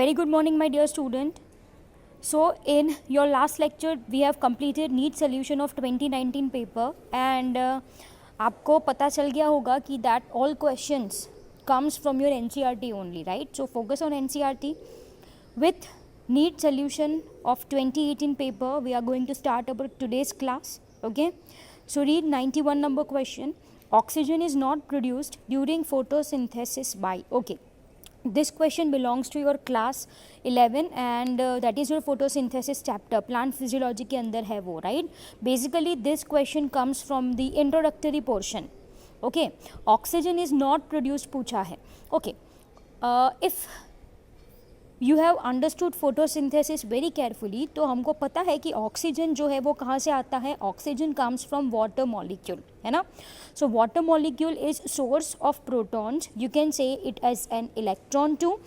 Very good morning, my dear student. So in your last lecture we have completed neat solution of 2019 paper and आपको पता चल गया होगा कि that all questions comes from your NCERT only, right? So focus on NCERT. With neat solution of 2018 paper we are going to start our today's class. Okay, so read 91 number question. Oxygen is not produced during photosynthesis by. Okay, this question belongs to your class 11 and that is your photosynthesis chapter, plant physiology के अंदर है वो, right? Basically this question comes from the introductory portion. Okay, oxygen is not produced पूछा है. Okay, if you have understood photosynthesis very carefully, तो हमको पता है कि ऑक्सीजन जो है वो कहाँ से आता है. Oxygen comes from water molecule, है ना. So water molecule is source of protons. You can say it as an electron too,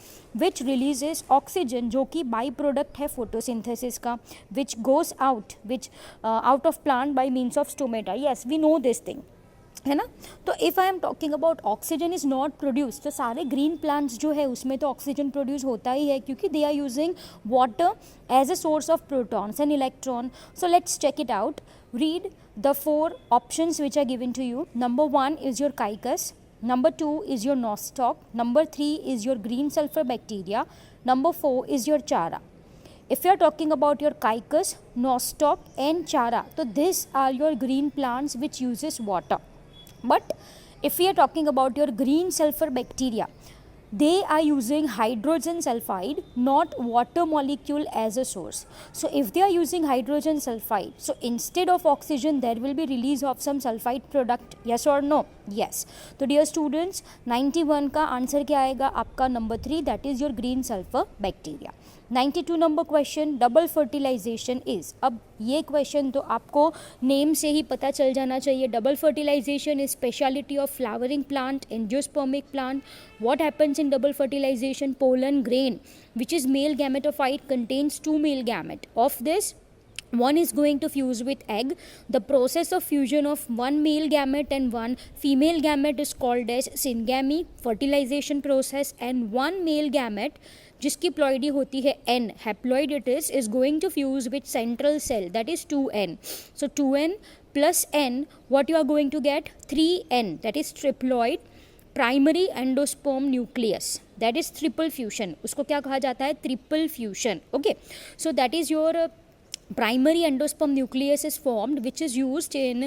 which releases oxygen जो कि by product है photosynthesis का, which goes out, out of plant by means of stomata. Yes, we know this thing, है ना. तो if I am talking about oxygen is not produce, तो सारे green plants जो है उसमें तो ऑक्सीजन प्रोड्यूस होता ही है क्योंकि they are using water as a source of protons and electron. So let's check it out. Read the 4 options which are given to you. Number 1 is your काइकस, number 2 is your nostoc, number 3 is your green sulfur bacteria, number 4 is your chara. If you are talking about your caicus, nostoc and chara, so these are your green plants which uses water. But if we are talking about your green sulfur bacteria, they are using hydrogen sulfide, not water molecule as a source. So if they are using hydrogen sulfide, so instead of oxygen there will be release of some sulfide product. Yes or no? Yes. तो dear students, 91 का answer क्या आएगा आपका number 3, that is your green sulfur bacteria. 92 number question, double fertilisation is. अब ये question तो आपको name से ही पता चल जाना चाहिए. Double fertilisation is speciality of flowering plant, angiospermic plant. What happens in double fertilisation? Pollen grain which is male gametophyte contains 2 male gamete. Of this, one is going to fuse with egg. The process of fusion of one male gamete and one female gamete is called as syngamy, fertilization process. And one male gamete जिसकी ploidy होती है n, haploid it is going to fuse with central cell, that is 2n. So 2n plus n, what you are going to get? 3n, that is triploid primary endosperm nucleus, that is triple fusion. उसको क्या कहा जाता है? Triple fusion. Okay, so that is your primary endosperm nucleus is formed, which is used in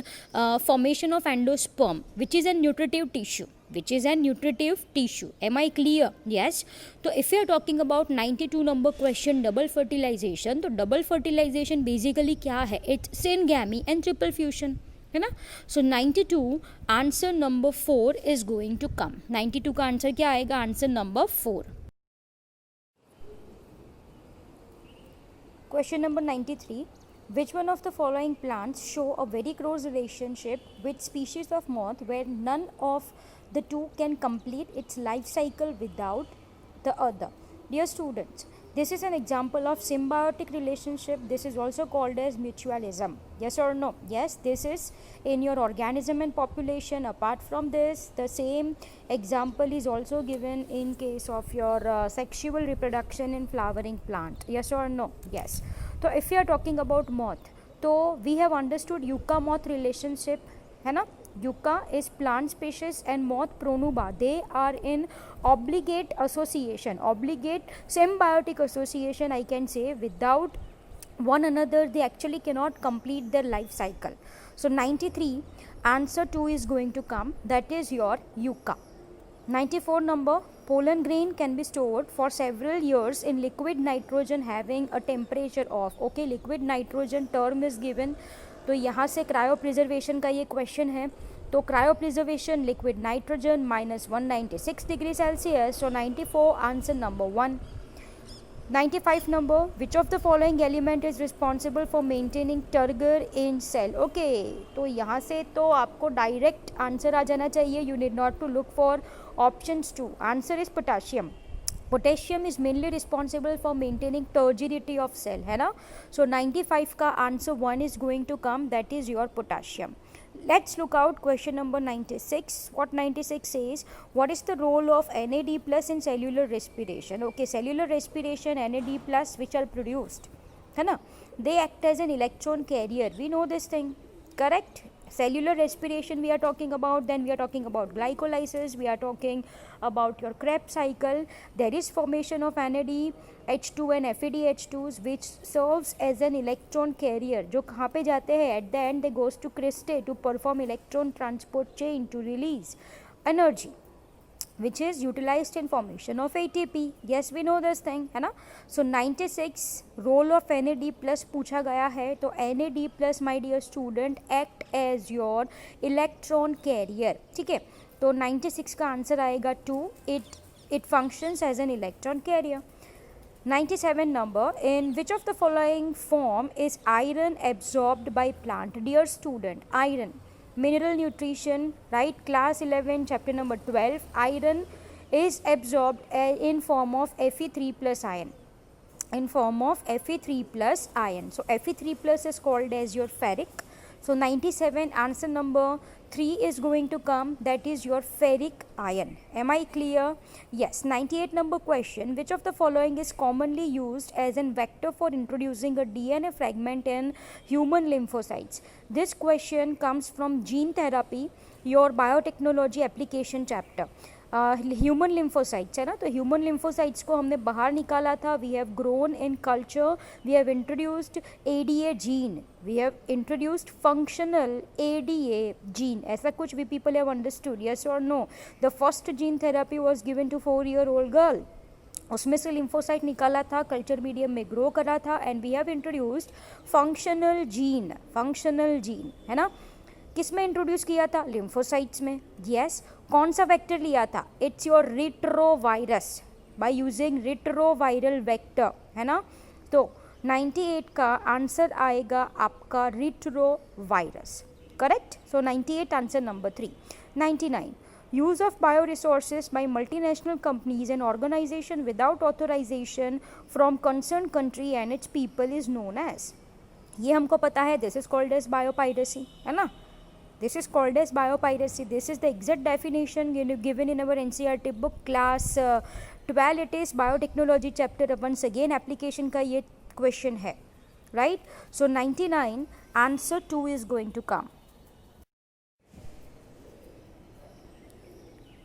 formation of endosperm, which is a nutritive tissue. Am I clear? Yes. So if you are talking about 92 number question, double fertilization, तो double fertilization basically क्या है? It's syngamy and triple fusion, है ना. So 92 answer number 4 is going to come. 92 का answer क्या आएगा? Answer number 4. Question number 93. Which one of the following plants show a very close relationship with species of moth where none of the two can complete its life cycle without the other? Dear students, this is an example of symbiotic relationship. This is also called as mutualism. Yes or no? Yes, this is in your organism and population. Apart from this, the same example is also given in case of your sexual reproduction in flowering plant. Yes or no? Yes. So if we are talking about moth, so we have understood yucca moth relationship, है ना. Yucca is plant species and moth pronuba, they are in obligate association, obligate symbiotic association I can say. Without one another they actually cannot complete their life cycle. So 93 answer 2 is going to come, that is your yucca. 94 number, pollen grain can be stored for several years in liquid nitrogen having a temperature of. Okay, liquid nitrogen term is given. तो यहाँ से cryo preservation का ये question है. तो cryopreservation liquid nitrogen -196 degree Celsius. So 94 answer number 1. 95 number, which of the following element is responsible for maintaining turgor in cell. Okay, तो यहाँ से तो आपको डायरेक्ट आंसर आ जाना चाहिए. You need not to look for options 2. Answer is potassium. Potassium is mainly responsible for maintaining turgidity of cell, है ना. सो 95 का answer 1 is going to come, that is your potassium. let's look out question number 96. What 96 says, what is the role of NAD plus in cellular respiration? Okay, cellular respiration, NAD plus which are produced, है ना, they act as an electron carrier. We know this thing, correct? Cellular respiration we are talking about, then we are talking about glycolysis, we are talking about your Krebs cycle. There is formation of NAD, H2 and FADH2s which serves as an electron carrier, जो कहाँ पे जाते हैं, at the end they goes to cristae to perform electron transport chain to release energy, which is utilized in formation of ATP. Yes, we know this thing, है ना. So 96 role of NAD plus पूछा गया है, तो NAD plus my dear student act as your electron carrier. ठीक है, तो 96 का आंसर आएगा 2. It functions as an electron carrier. 97 number, in which of the following form is iron absorbed by plant? Dear student, iron, mineral nutrition, right? Class 11 chapter number 12, iron is absorbed in form of Fe3 plus ion, in form of Fe3 plus ion. So Fe3 plus is called as your ferric. So 97 answer number 3 is going to come, that is your ferric ion. Am I clear? Yes. 98 number question, which of the following is commonly used as a vector for introducing a DNA fragment in human lymphocytes? This question comes from gene therapy, your biotechnology application chapter. Human lymphocytes है ना, तो human lymphocytes को हमने बाहर निकाला था. We have grown in culture, we have introduced ADA gene, we have introduced functional ADA gene. ऐसा कुछ we people have understood, yes और no? The first gene therapy was given to 4-year-old girl. उसमें से lymphocyte निकाला था, culture medium में grow करा था, and we have introduced functional gene. Functional gene है ना, किस में इंट्रोड्यूस किया था? लिम्फोसाइट्स में. यस. कौन सा वेक्टर लिया था? It's your retrovirus, by using retroviral vector, है ना. तो 98 का आंसर आएगा आपका retrovirus, correct. So 98 answer number 3. 99, use of bioresources by multinational companies and organization without authorization from concerned country and its people is known as. ये हमको पता है, this is called as biopiracy, है ना. This is called as biopiracy. This is the exact definition given in our NCERT book class 12. It is biotechnology chapter. Once again application का ये question है, right? So 99 answer 2 is going to come.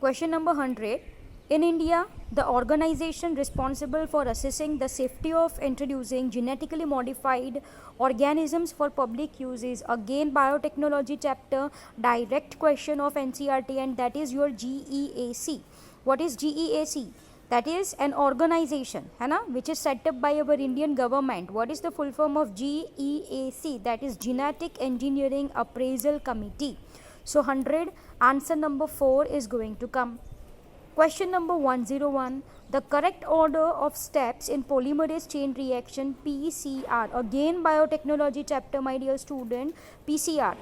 Question number 100. In India, the organization responsible for assessing the safety of introducing genetically modified organisms for public use is again biotechnology chapter, direct question of NCERT, and that is your GEAC. What is GEAC? That is an organization, है ना, which is set up by our Indian government. What is the full form of GEAC? That is Genetic Engineering Appraisal Committee. So 100 answer number 4 is going to come. Question number 101. The correct order of steps in polymerase chain reaction PCR. Again biotechnology chapter, my dear student. PCR,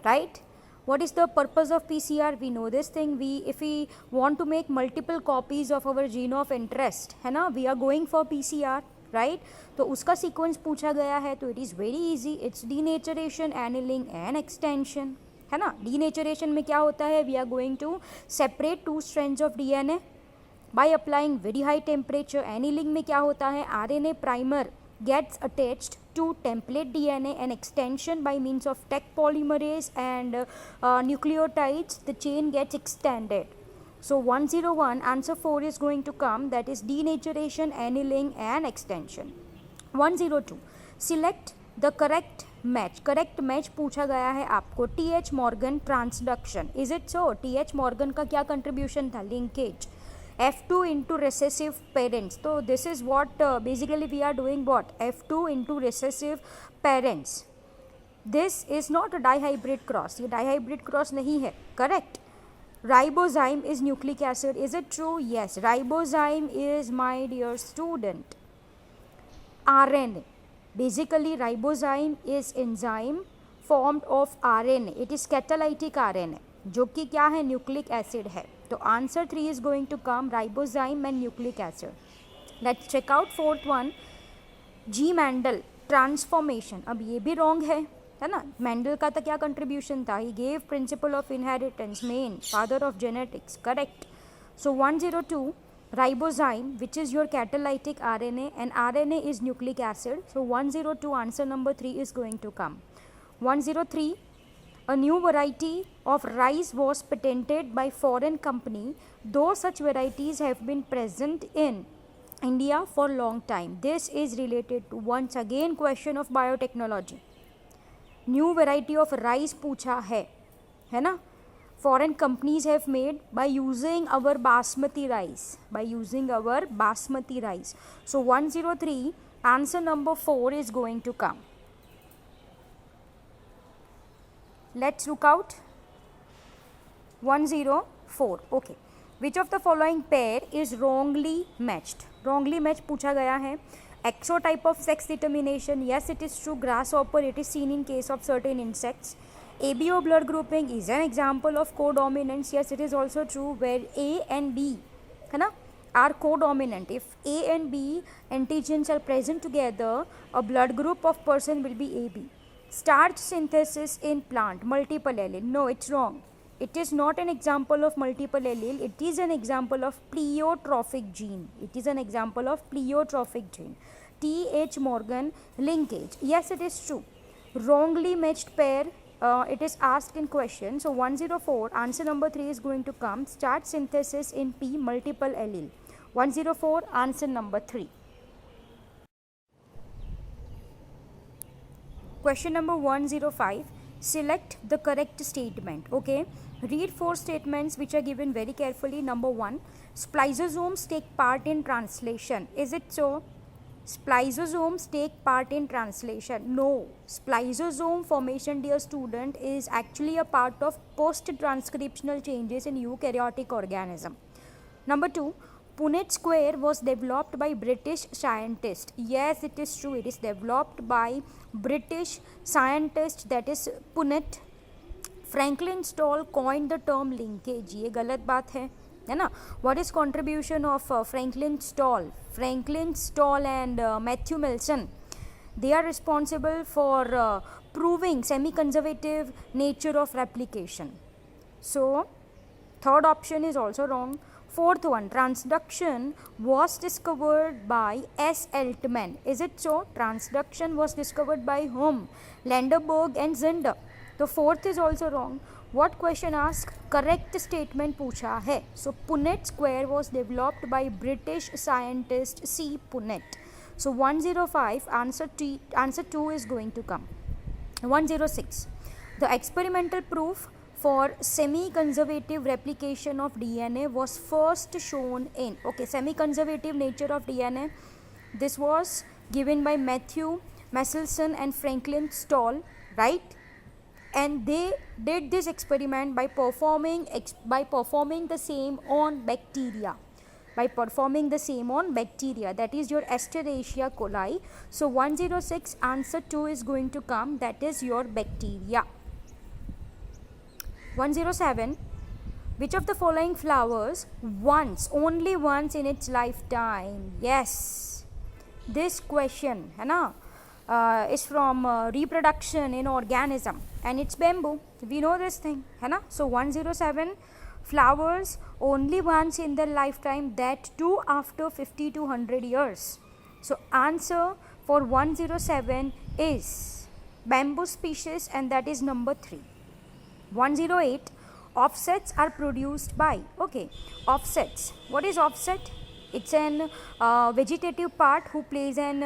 right? What is the purpose of PCR? We know this thing. If we want to make multiple copies of our gene of interest, है ना, we are going for PCR, right? तो उसका sequence पूछा गया है, तो it is very easy. It's denaturation, annealing and extension, है ना. डीनेचुरेशन में क्या होता है? We are going to separate 2 strands of DNA by applying very high temperature. Annealing में क्या होता है? RNA primer gets attached to template DNA, and extension by means of Taq polymerase and nucleotides, the chain gets extended. So 101 answer 4 is going to come, that is denaturation, annealing and extension. 102, select the correct match. Correct match पूछा गया है आपको. TH Morgan transduction, is it so? TH Morgan का क्या contribution था? Linkage. F2 into recessive parents. तो this is what basically we are doing. What? F2 into recessive parents. This is not a dihybrid cross, ये dihybrid cross नहीं है, correct. Ribozyme is nucleic acid, is it true? Yes, ribozyme is my dear student RNA. Basically ribozyme is enzyme formed of RNA. It is catalytic RNA, जो कि क्या है? Nucleic acid है. तो answer 3 is going to come, ribozyme and nucleic acid. Let's check out 4th one, G Mandel transformation. अब ये भी wrong है है ना. मेंडल का तो क्या कंट्रीब्यूशन था, he gave principle of inheritance, main father of genetics, correct. So 102 ribozyme, which is your catalytic RNA, and RNA is nucleic acid. So 102 answer number 3 is going to come. 103, a new variety of rice was patented by foreign company, though such varieties have been present in India for long time. This is related to once again question of biotechnology. New variety of rice पूछा है ना. Foreign companies have made by using our basmati rice, so 103 answer number 4 is going to come. Let's look out 104. Okay, which of the following pair is wrongly matched. Wrongly match पूछा गया है. Exotype of sex determination, yes it is true. Grasshopper, it is seen in case of certain insects. ABO blood grouping is an example of codominance, yes it is also true, where A and B है ना are codominant. If A and B antigens are present together, a blood group of person will be AB. Starch synthesis in plant, multiple allele, no it's wrong. It is not an example of multiple allele, it is an example of pleiotrophic gene. T.H. Morgan linkage, yes it is true. Wrongly matched pair, it is asked in question. So 104 answer number 3 is going to come. Starch synthesis in P, multiple allele. 104 answer number 3. Question number 105, select the correct statement. Okay, read 4 statements which are given very carefully. Number 1, spliceosomes take part in translation. Is it so? Spliceosomes take part in translation. No, spliceosome formation, dear student, is actually a part of post-transcriptional changes in eukaryotic organism. Number 2, Punnett square was developed by British scientist. Yes, it is true. It is developed by British scientist, that is Punnett. Franklin Stall coined the term linkage. ये गलत बात है ना. What is contribution of Franklin Stall? Franklin Stall and Matthew Milson, they are responsible for proving semi-conservative nature of replication. So third option is also wrong. Fourth one, transduction was discovered by S. Altman. Is it so? Transduction was discovered by whom? Landerberg and Zinder. The fourth is also wrong. What question asks? Correct statement पूछा है. So Punnett square was developed by British scientist C. Punnett. So 105 answer 2 is going to come. 106, the experimental proof for semi-conservative replication of DNA was first shown in. Okay, semi-conservative nature of DNA. This was given by Matthew Meselson and Franklin Stall, right? And they did this experiment by performing the same on bacteria. That is your Escherichia coli. So 106 answer 2 is going to come, that is your bacteria. 107, which of the following flowers only once in its lifetime? Yes, this question है ना, is from reproduction in organism, and it's bamboo. We know this thing है ना. So 107, flowers only once in their lifetime, that too after 50 to 100 years. So answer for 107 is bamboo species, and that is number 3. 108, offsets are produced by. Okay, offsets, what is offset? It's an vegetative part who plays an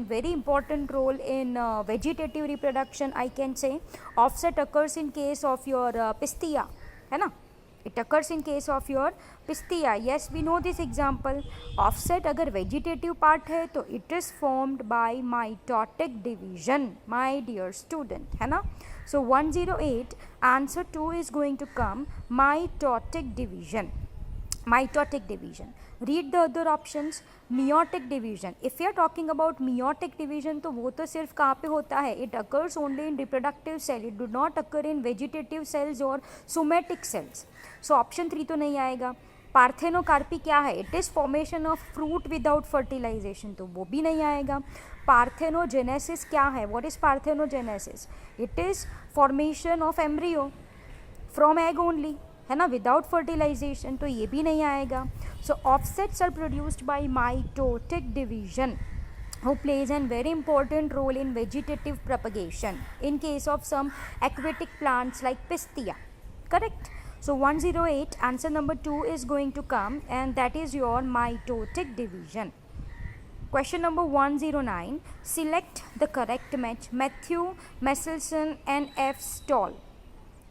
very important role in vegetative reproduction, I can say. Offset occurs in case of your pistia, है ना. It occurs in case of your pistia. Yes, we know this example. Offset अगर vegetative part है तो it is formed by mitotic division, my dear student, है ना. So 108 answer 2 is going to come, mitotic division. Read the other options. Meiotic division, if you are talking about meiotic division तो वो तो सिर्फ कहाँ पे होता है? It occurs only in reproductive cell, it do not occur in vegetative cells or somatic cells. So option 3 तो नहीं आएगा. पार्थेनोकार्पी क्या है? It is formation of fruit without fertilization, तो वो भी नहीं आएगा. पार्थेनोजेनेसिस क्या है? What is parthenogenesis? It is formation of embryo from egg only, है ना, विदाउट फर्टिलाइजेशन, तो ये भी नहीं आएगा. So offsets are produced by mitotic division who plays a very important role in vegetative propagation in case of some aquatic plants like pistia. Correct? So 108, answer number 2 is going to come, and that is your mitotic division. Question number 109, select the correct match. Matthew Meselson and F. Stoll.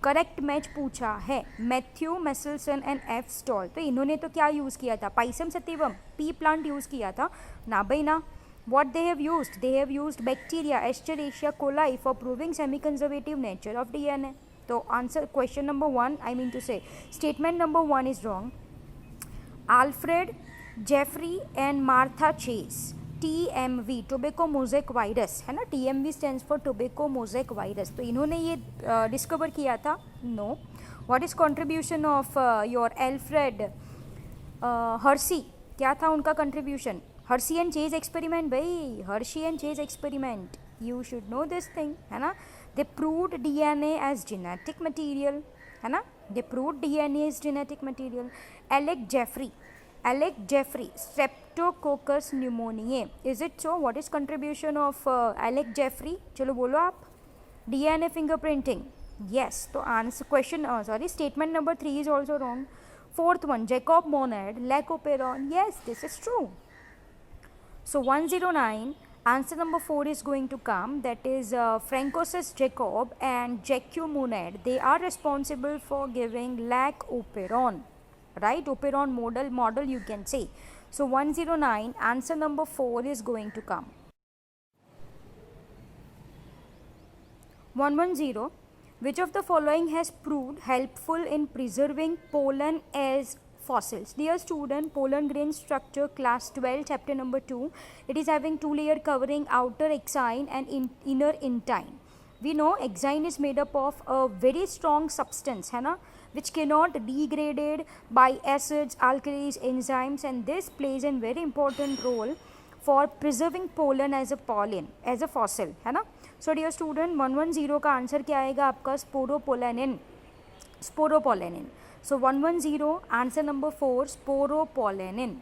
Correct match पूछा है, Matthew Meselson and F stall. तो इन्होंने तो क्या use किया था? Pisum सतिवम, P plant use किया था ना भाई ना. What they have used? They have used bacteria, Escherichia coli for proving semi-conservative nature of DNA. So answer question number 1, I mean to say, statement number 1 is wrong. Alfred Jeffrey and Martha Chase, TMV, tobacco mosaic virus, है ना, TMV stands for tobacco mosaic virus. तो इन्होंने ये discover किया था? No. What is contribution of your Alfred Hershey? क्या था उनका contribution? Hershey and Chase experiment भाई, Hershey and Chase experiment, you should know this thing, है ना. They proved DNA as genetic material, है ना, they proved DNA as genetic material. Alec Jeffrey, Streptococcus pneumoniae, is it so? What is contribution of Alec Jeffrey? चलो बोलो आप. DNA fingerprinting, yes. तो answer question statement number 3 is also wrong. Fourth one, Jacob Monod, Lacoperon, yes, this is true. So 109, answer number 4 is going to come, that is Francois Jacob and Jacques Monod. They are responsible for giving Lacoperon, right? Operon model you can say. So 109, answer number 4 is going to come. 110, which of the following has proved helpful in preserving pollen as fossils? Dear student, pollen grain structure, class 12, chapter number 2. It is having 2 layer covering, outer exine and inner intine. We know exine is made up of a very strong substance, है ना, which cannot degraded by acids, alkalis, enzymes, and this plays a very important role for preserving pollen as a pollen, as a fossil, है ना. So dear student, 110 का answer क्या आएगा आपका? Sporopollenin. So 110, answer number 4, sporopollenin.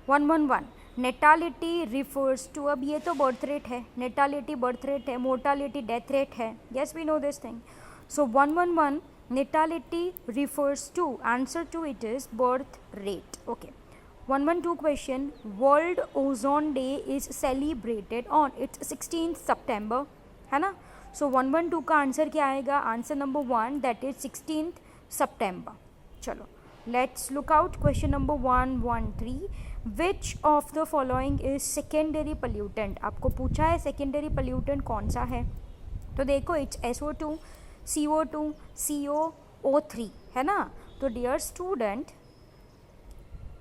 111, natality refers to, अब ये तो birth rate है, natality birth rate है, mortality death rate है, yes we know this thing. So 111, natality refers to, answer to it is birth rate. Okay. 112 question, World Ozone Day is celebrated on, it's 16th September, है ना. So 112 का answer क्या आएगा? Answer number 1, that is 16th September. चलो, let's look out question number 113. Which of the following is secondary pollutant? आपको पूछा है secondary pollutant कौन सा है, तो देखो it's SO2, CO2, COO3, है ना. तो dear student,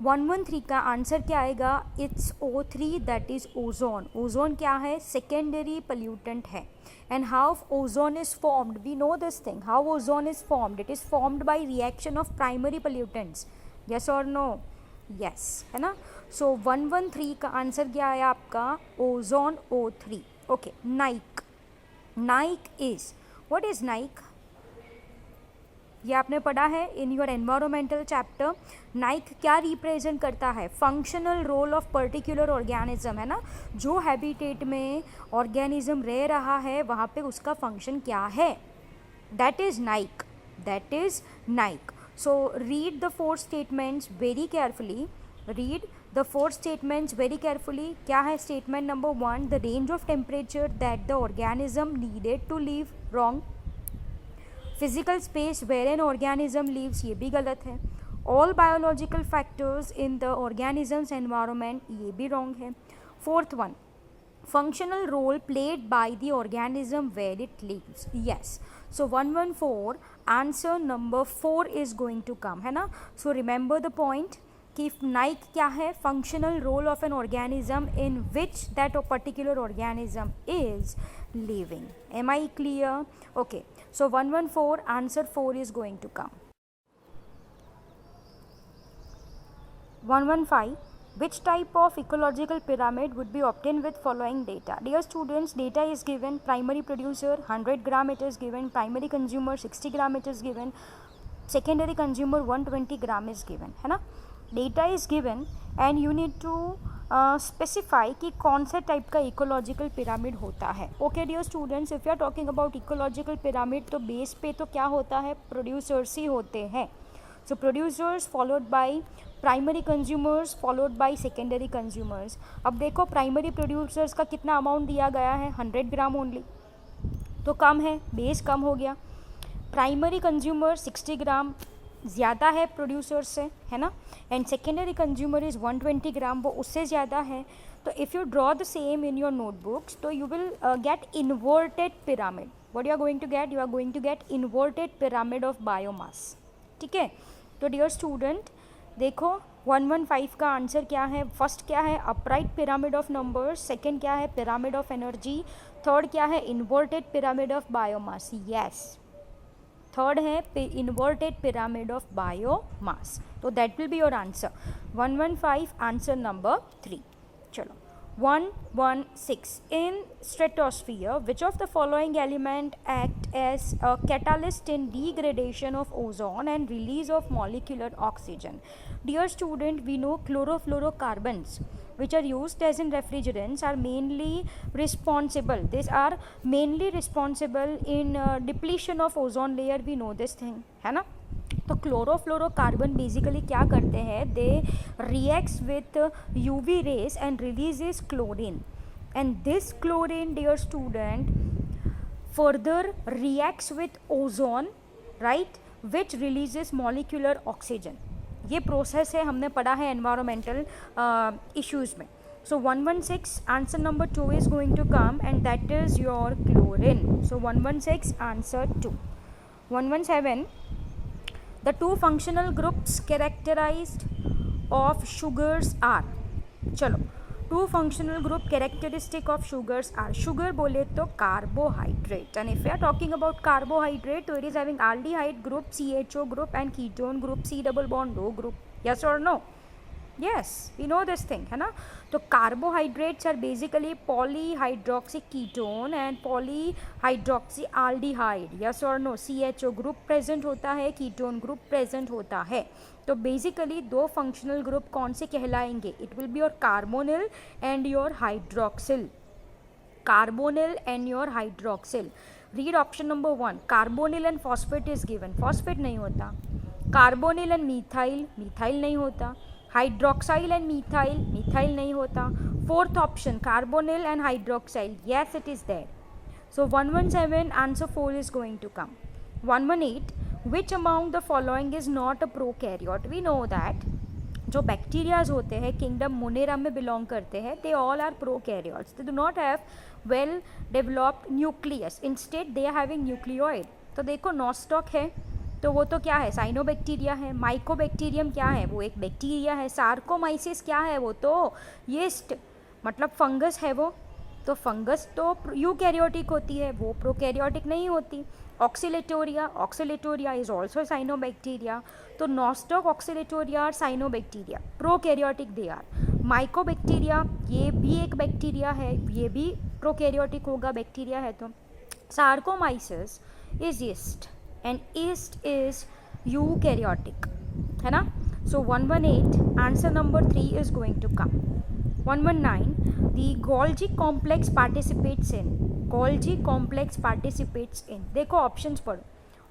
113 का आंसर क्या आएगा? It's O3, that is ozone. Ozone क्या है? सेकेंडरी पोल्यूटेंट है. And how ozone is formed? We know this thing. How ozone is formed? It is formed by reaction of primary pollutants. Yes और no? Yes, है ना. So 113 का answer क्या आया आपका? Ozone O3. Okay. Niche is, what is niche? ये आपने पढ़ा है in your environmental chapter. Niche क्या रिप्रेजेंट करता है? Functional role of particular organism, है ना. जो हैबिटेट में ऑर्गेनिज्म रह रहा है वहाँ पे उसका फंक्शन क्या है? That is niche, that is niche. So read the 4 statements very carefully. Read the 4 statements very carefully. क्या है statement number 1? The range of temperature that the organism needed to live, wrong. Physical space where an organism lives, ये भी गलत है. All biological factors in the organisms environment, ये भी wrong है. 4th one, functional role played by the organism where it lives, yes. So 114, answer number 4 is going to come, है ना. So remember the point कि niche क्या है? Functional role of an organism in which that particular organism is living. Am I clear? Okay. So 114, answer 4 is going to come. 115, Which type of ecological pyramid would be obtained with following data? Dear students, data is given, primary producer 100 gram it is given, primary consumer 60 gram it is given, secondary consumer 120 gram is given, है ना. Data is given and you need to specify कि कौन सा type का ecological pyramid होता है. Okay dear students, if you are talking about ecological pyramid तो base पे तो क्या होता है, प्रोड्यूसर्स ही होते हैं. So producers followed by primary consumers followed by secondary consumers. अब देखो प्राइमरी प्रोड्यूसर्स का कितना अमाउंट दिया गया है, 100 ग्राम ओनली, तो कम है, बेस कम हो गया. प्राइमरी कंज्यूमर 60 ग्राम ज़्यादा है प्रोड्यूसर से, है ना. And secondary consumer is 120 gram, वो उससे ज़्यादा है. तो if you draw the same in your notebooks तो you will get inverted pyramid. What you are going to get, you are going to get inverted pyramid of biomass. ठीक है. तो dear student देखो 115 का आंसर क्या है. First क्या है, upright pyramid of numbers. Second क्या है, पिरामिड ऑफ एनर्जी. थर्ड क्या है, inverted pyramid of biomass. Yes, third है इन्वर्टेड पिरामिड ऑफ बायोमास. तो that will be your answer. 115 answer number 3. चलो 116. In stratosphere, which of the following element act as a catalyst in degradation of ozone and release of molecular oxygen? Dear student, we know chlorofluorocarbons, which are used as in refrigerants, are mainly responsible. These are mainly responsible in depletion of ozone layer. We know this thing, है ना. तो chlorofluorocarbon basically क्या करते हैं, they reacts with UV rays and releases chlorine. And this chlorine dear student further reacts with ozone, right, which releases molecular oxygen. ये process है, हमने पढ़ा है एनवायरमेंटल इश्यूज में. So 116 answer number 2 is going to come and that is your chlorine. So 116 answer 2. 117. The two functional groups characterized of sugars are. चलो, two functional group characteristic of sugars are. Sugar बोले तो carbohydrate, and if we are talking about carbohydrate, तो it is having aldehyde group, CHO group, and ketone group, C double bond O group. Yes or no? Yes, we know this thing, है ना. तो carbohydrates are basically polyhydroxy ketone and polyhydroxy aldehyde. Yes or no? CHO group present होता है, ketone group present होता है. तो basically दो functional group कौन से कहलाएंगे, it will be your carbonyl and your hydroxyl. Carbonyl and your hydroxyl. Read option number 1. Carbonyl and phosphate is given, phosphate नहीं होता. कार्बोनिल एंड मीथाइल, मीथाइल नहीं होता. हाइड्रोक्साइल एंड मीथाइल, मीथाइल नहीं होता. Fourth option carbonyl and hydroxyl, yes it is there. So 117 answer 4 is going to come. 118. Which among the following is not a prokaryote. We know that जो bacterias होते हैं kingdom Monera में belong करते हैं, they all are prokaryotes. They do not have well developed nucleus, instead they are having nucleoid. तो देखो nostoc है तो वो तो क्या है, साइनोबैक्टीरिया है. माइकोबैक्टीरियम क्या है, वो एक बैक्टीरिया है. सार्कोमाइसिस क्या है, वो तो यीस्ट मतलब फंगस है वो. तो फंगस तो यूकैरियोटिक होती है, वो प्रोकैरियोटिक नहीं होती. Oscillatoria, Oscillatoria is also cyanobacteria. तो नॉस्टॉक, ऑक्सीलेटोरिया और cyanobacteria prokaryotic they are. Mycobacteria ये भी एक बैक्टीरिया है, ये भी प्रोकैरियोटिक होगा, बैक्टीरिया है. तो saccharomyces is yeast and yeast is eukaryotic, है ना. So 118 answer number 3 is going to come. 119. The Golgi complex participates in. Golgi complex participates in. देखो ऑप्शंस पढ़ो.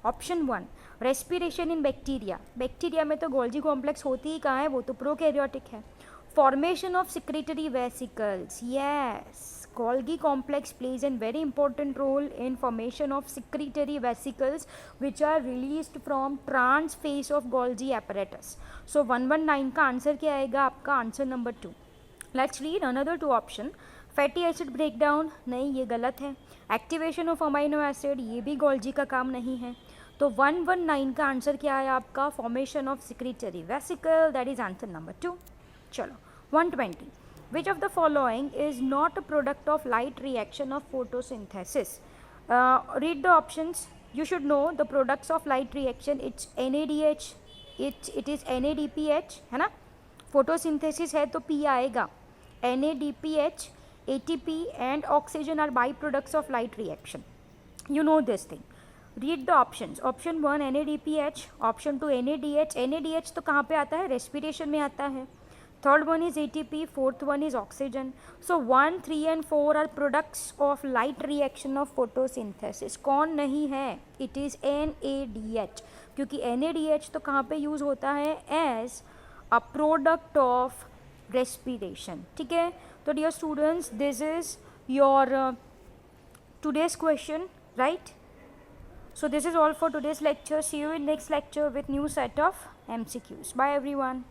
Option 1 respiration in bacteria. Bacteria में तो Golgi complex होती ही कहाँ है, वो तो प्रोकैरियोटिक है. Formation of secretory vesicles, yes, Golgi complex plays a very important role in formation of secretory vesicles which are released from trans phase of Golgi apparatus. So 119 का answer क्या आएगा आपका, answer number 2. Let's read another 2 option. Fatty acid breakdown, नहीं ये गलत है. Activation of amino acid, ये भी गोल्जी का काम नहीं है. तो 119 का आंसर क्या है आपका, formation of secretory vesicle, that is answer number 2. चलो 120. Which of the following is not a product of light reaction of photosynthesis? Read the options. You should know the products of light reaction. It's NADH, it is NADPH, है ना. Photosynthesis है तो P आएगा. NADPH, ATP and oxygen are byproducts of light reaction. You know this thing. Read the options. Option 1 NADPH, option 2 NADH. NADH तो कहाँ पे आता है? रेस्पिरेशन में आता है. Third one is ATP, fourth one is oxygen. So 1, 3 and 4 are products of light reaction of photosynthesis. कौन नहीं है? It is NADH. क्योंकि NADH तो कहाँ पे यूज़ होता है? As a product of respiration. ठीक है. तो dear students, this is your today's question, right? So this is all for today's lecture. See you in next lecture with new set of MCQs. Bye everyone.